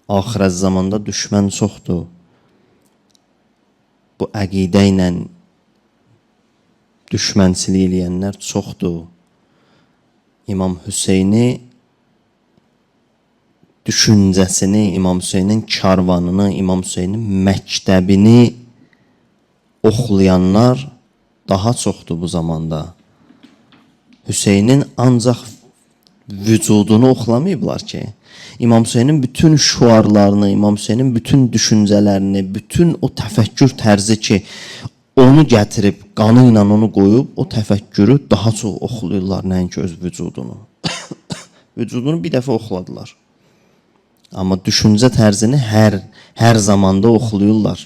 Axirət zamanda düşmən çoxdur. Bu əqidə ilə düşmənçilik eləyənlər çoxdur. İmam Hüseyni düşüncəsini, İmam Hüseynin karvanını, İmam Hüseynin məktəbini oxlayanlar daha çoxdur bu zamanda. Hüseynin ancaq vücudunu oxlamayıblar ki. İmam Hüseynin bütün şuarlarını, İmam Hüseynin bütün düşüncələrini, bütün o təfəkkür tərzi ki, onu gətirib, qanı ilə onu qoyub, o təfəkkürü daha çox oxlayırlar, nəinki öz vücudunu. Vücudunu bir dəfə oxladılar. Amma düşüncə tərzini hər zamanda oxlayırlar.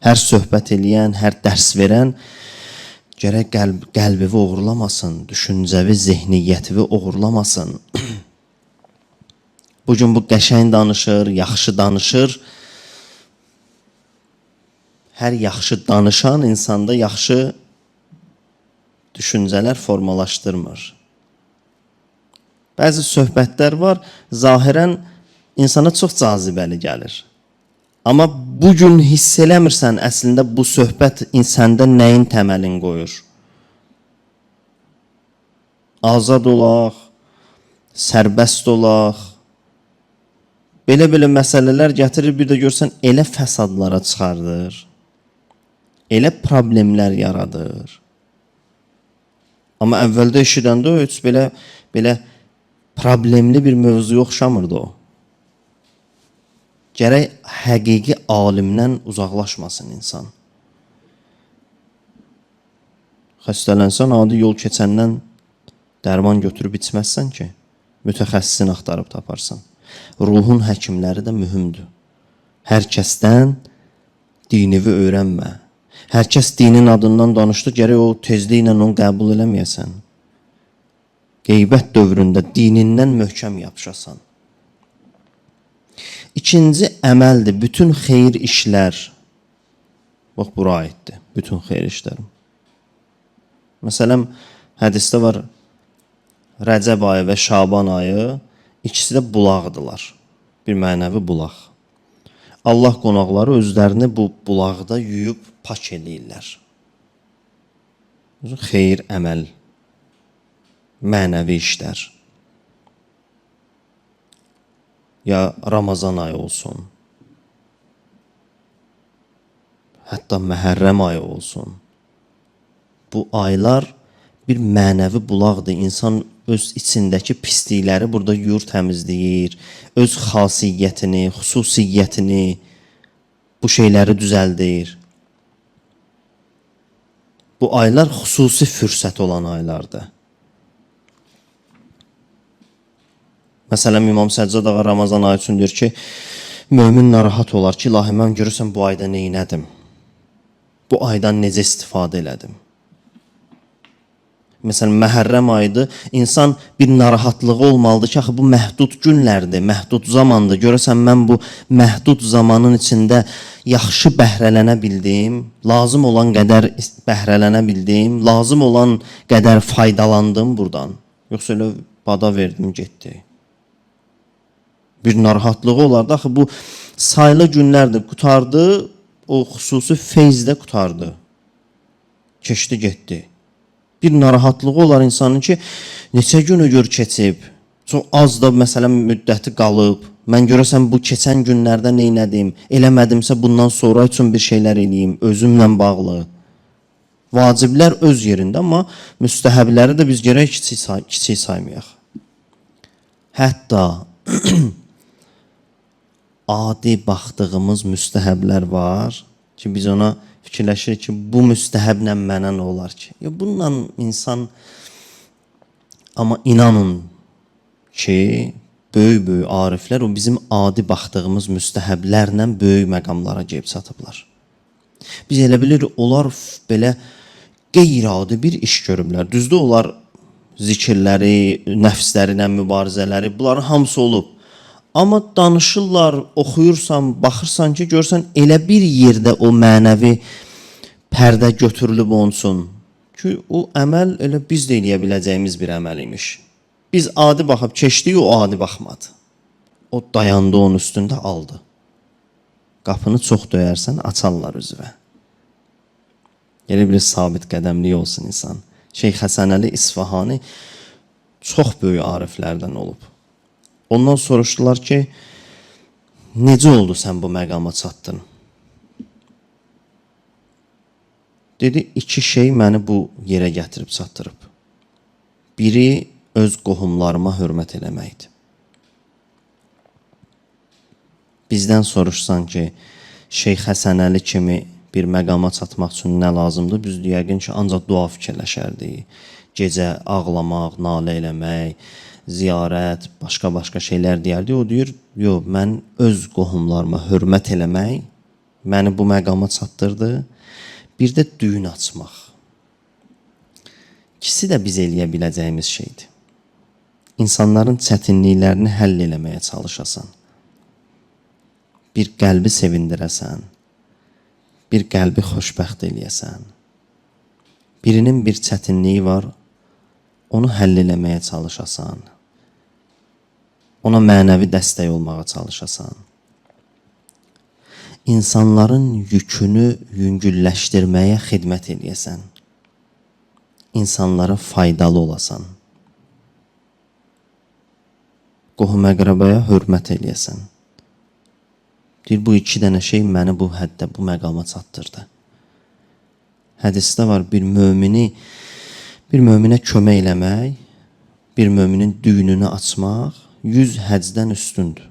Hər söhbət eləyən, hər dərs verən gərək qəlbivi oğurlamasın, düşüncəvi, zehniyyətivi oğurlamasın. Bugün bu qəşəng danışır, yaxşı danışır. Hər yaxşı danışan insanda yaxşı düşüncələr formalaşdırmır. Bəzi söhbətlər var, zahirən insana çox cazibəli gəlir. Amma bugün hiss eləmirsən, əslində bu söhbət insanda nəyin təməlini qoyur? Azad olaq, sərbəst olaq. Belə məsələlər gətirir, bir də görsən elə fəsadlara çıxardır. Elə problemlər yaradır. Amma əvvəldə eşidəndə o heç belə problemli bir mövzuya oxşamırdı o. Gərək həqiqi alimdən uzaqlaşmasın insan. Xəstələnsən, adi yol keçəndən dərman götürüb içməzsən ki, mütəxəssisin axtarıb taparsan. Ruhun həkimləri də mühümdür. Hər kəsdən dinivi öyrənmə. Hər kəs dinin adından danışdı, gərək o tezliklə onu qəbul eləməyəsən. Qeybət dövründə dinindən möhkəm yapışasan. İkinci əməldir, bütün xeyir işlər. Bax, bura aiddir, bütün xeyir işlərim. Məsələn, hədisdə var, Rəcəb ayı və Şaban ayı, ikisi də bulaqdılar. Bir mənəvi bulaq. Allah qonaqları özlərini bu bulaqda yuyub pak eləyirlər. Xeyir əməl, mənəvi işlər. Ya Ramazan ayı olsun, hətta Məhərrəm ayı olsun. Bu aylar bir mənəvi bulaqdır. İnsan öz içindəki pislikləri burada yuyur, təmizləyir. Öz xasiyyətini, xüsusiyyətini, bu şeyləri düzəldir. Bu aylar xüsusi fürsət olan aylardır. Məsələn, İmam Səccad ağa Ramazan ayı üçün deyir ki, mömin narahat olar ki, ilahi, mən görürsən bu ayda neynədim? Bu aydan necə istifadə elədim? Məsələn, Məhərrəm ayıdır, insan bir narahatlığı olmalıdır ki, axı bu məhdud günlərdir, məhdud zamandır. Görürsən, mən bu məhdud zamanın içində yaxşı bəhrələnə bildim, lazım olan qədər bəhrələnə bildim, lazım olan qədər faydalandım buradan. Yoxsa elə bada verdim, getdi. Bir narahatlığı olardı. Axı bu sayılı günlərdir. Qutardı, o xüsusi feyzdə qutardı. Keçdi, getdi. Bir narahatlığı olar insanın ki, neçə günü gör keçib. Çox az da məsələn müddəti qalıb. Mən görəsəm bu keçən günlərdə neynədim? Eləmədimsə bundan sonra üçün bir şeylər eləyim. Özümlə bağlı. Vaciblər öz yerində, amma müstəhəbləri də biz gərək kiçik saymayaq. Hətta adi baxdığımız müstəhəblər var ki, biz ona fikirləşirik ki, bu müstəhəblə mənə nə olar ki? Bununla insan, amma inanın ki, böyük ariflər o bizim adi baxdığımız müstəhəblərlə böyük məqamlara gəlib çatıblar. Biz elə bilirik, onlar belə qeyri-adi bir iş görüblər. Düzdür, onlar zikirləri, nəfsləri ilə mübarizələri, bunların hamısı olub. Amma danışırlar, oxuyursan, baxırsan ki, görsən elə bir yerdə o mənəvi pərdə götürülüb olsun ki, o əməl elə biz də eləyə biləcəyimiz bir əməl imiş. Biz adi baxıb keçdik, o adi baxmadı. O dayandı onun üstündə aldı. Qapını çox döyərsən, açarlar üzvə. Elə bir sabit qədəmlik olsun insan. Şeyx Həsən Əli İsfahani çox böyük ariflərdən olub. Ondan soruşdular ki, necə oldu sən bu məqama çatdın? Dedi, iki şey məni bu yerə gətirib çatdırıb. Biri öz qohumlarıma hörmət eləməkdir. Bizdən soruşsan ki, Şeyx Həsən Əli kimi bir məqama çatmaq üçün nə lazımdır? Biz yəqin ki, ancaq dua fikirləşərdik. Gecə ağlamaq, nalə eləmək, ziyarət, başqa şeylər deyərdi. O deyir, yox, mən öz qohumlarıma hörmət eləmək məni bu məqama çatdırdı. Bir də düyün açmaq. İkisi də biz eləyə biləcəyimiz şeydir. İnsanların çətinliklərini həll eləməyə çalışasan. Bir qəlbi sevindirəsən. Bir qəlbi xoşbəxt eləyəsən. Birinin bir çətinliyi var, onu həll eləməyə çalışasan. Ona mənəvi dəstək olmağa çalışasan. İnsanların yükünü yüngülləşdirməyə xidmət eləyəsən. İnsanlara faydalı olasan. Qohum-əqrəbaya hörmət eləyəsən. Deyir, bu iki dənə şey məni bu həddə, bu məqama çatdırdı. Hədisdə var, bir möminə kömək eləmək, bir möminin düyününü açmaq 100 həcdən üstündür.